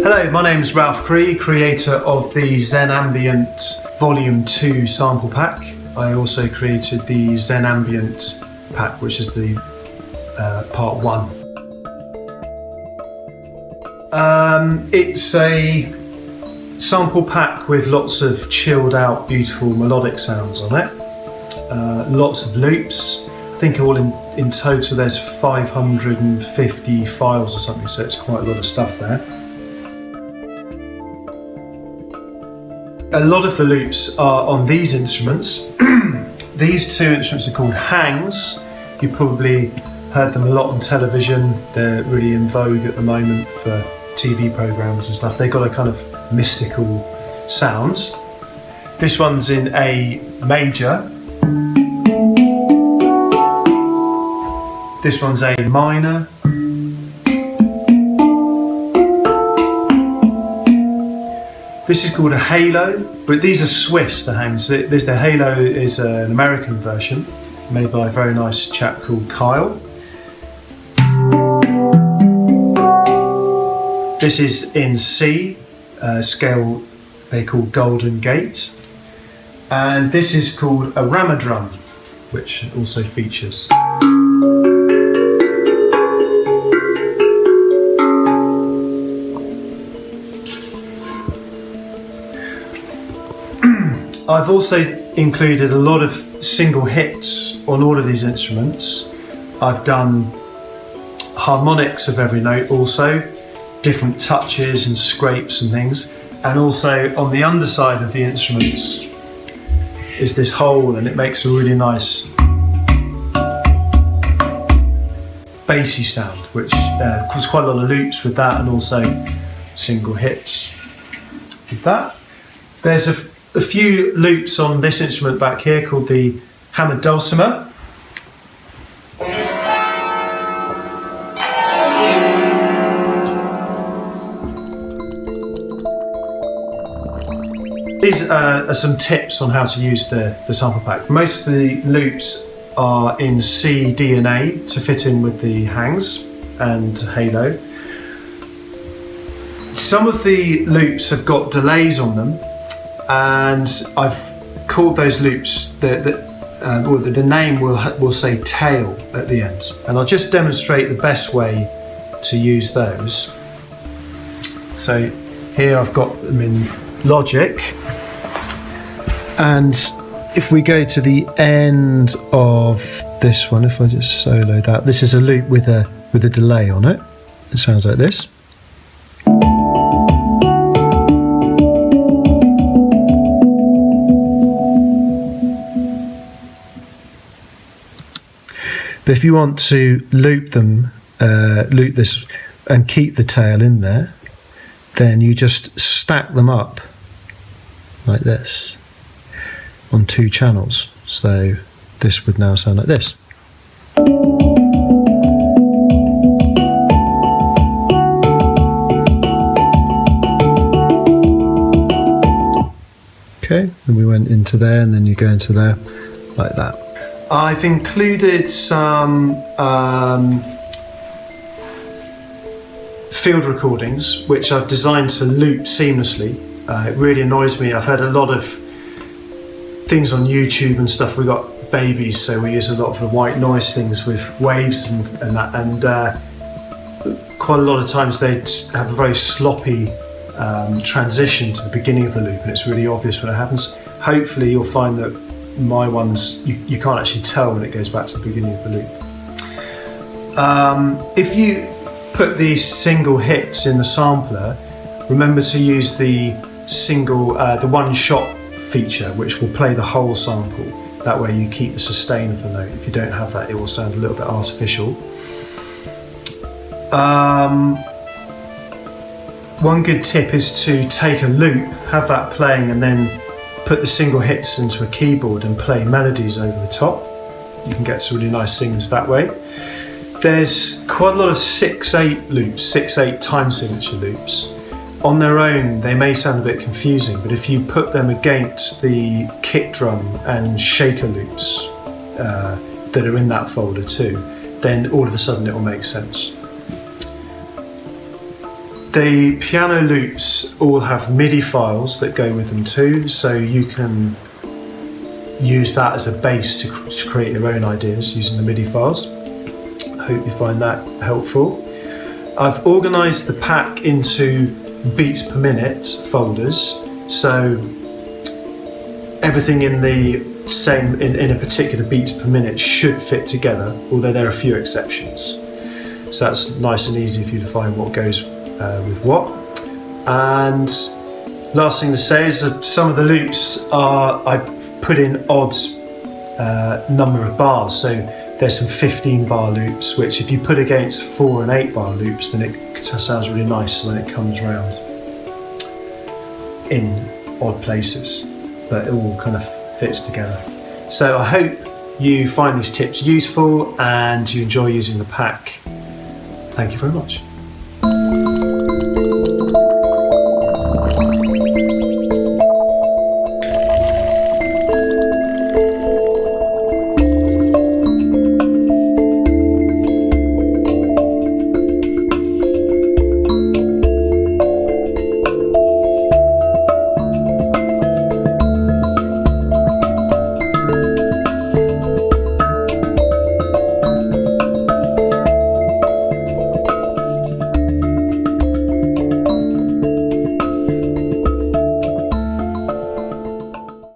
Hello, my name's Ralph Cree, creator of the Zen Ambient Volume 2 sample pack. I also created the Zen Ambient pack, which is the part 1. It's a sample pack with lots of chilled out, beautiful melodic sounds on it. Lots of loops. I think all in total there's 550 files or something, so it's quite a lot of stuff there. A lot of the loops are on these instruments. These two instruments are called hangs. You probably heard them a lot on television. They're really in vogue at the moment for TV programs and stuff. They've got a kind of mystical sound. This one's in A major. This one's A minor. This is called a halo, but these are Swiss, the hangs. The halo is an American version made by a very nice chap called Kyle. This is in C, scale they call Golden Gate. And this is called a rammer drum, which also features. I've also included a lot of single hits on all of these instruments. I've done harmonics of every note also, different touches and scrapes and things. And also on the underside of the instruments is this hole, and it makes a really nice bassy sound, which causes quite a lot of loops with that, and also single hits with that. There's a few loops on this instrument back here called the Hammered Dulcimer. These are some tips on how to use the sample pack. Most of the loops are in C, D and A to fit in with the hangs and halo. Some of the loops have got delays on them, and I've called those loops, the name will say tail at the end, and I'll just demonstrate the best way to use those. So here I've got them in Logic, and if we go to the end of this one, if I just solo that, this is a loop with a delay on it. It sounds like this. But if you want to loop this and keep the tail in there, then you just stack them up like this on 2 channels. So this would now sound like this. Okay, and we went into there, and then you go into there like that. I've included some field recordings which I've designed to loop seamlessly. It really annoys me. I've had a lot of things on YouTube and stuff. We got babies, so we use a lot of the white noise things with waves and that, and quite a lot of times they have a very sloppy transition to the beginning of the loop, and it's really obvious when it happens. Hopefully you'll find that my ones, you can't actually tell when it goes back to the beginning of the loop. If you put these single hits in the sampler, remember to use the the one-shot feature, which will play the whole sample. That way you keep the sustain of the note. If you don't have that, it will sound a little bit artificial. One good tip is to take a loop, have that playing, and then put the single hits into a keyboard and play melodies over the top. You can get some really nice things that way. There's quite a lot of 6/8 loops, 6/8 time signature loops. On their own, they may sound a bit confusing, but if you put them against the kick drum and shaker loops that are in that folder too, then all of a sudden it will make sense. The piano loops all have MIDI files that go with them too, so you can use that as a base to create your own ideas using the MIDI files. I hope you find that helpful. I've organised the pack into beats per minute folders, so everything in the same in a particular beats per minute should fit together, although there are a few exceptions. So that's nice and easy for you to find what goes with what. And last thing to say is that some of the loops I've put in odd number of bars. So there's some 15 bar loops, which if you put against 4 and 8 bar loops, then it sounds really nice when it comes round in odd places, but it all kind of fits together. So I hope you find these tips useful and you enjoy using the pack. Thank you very much.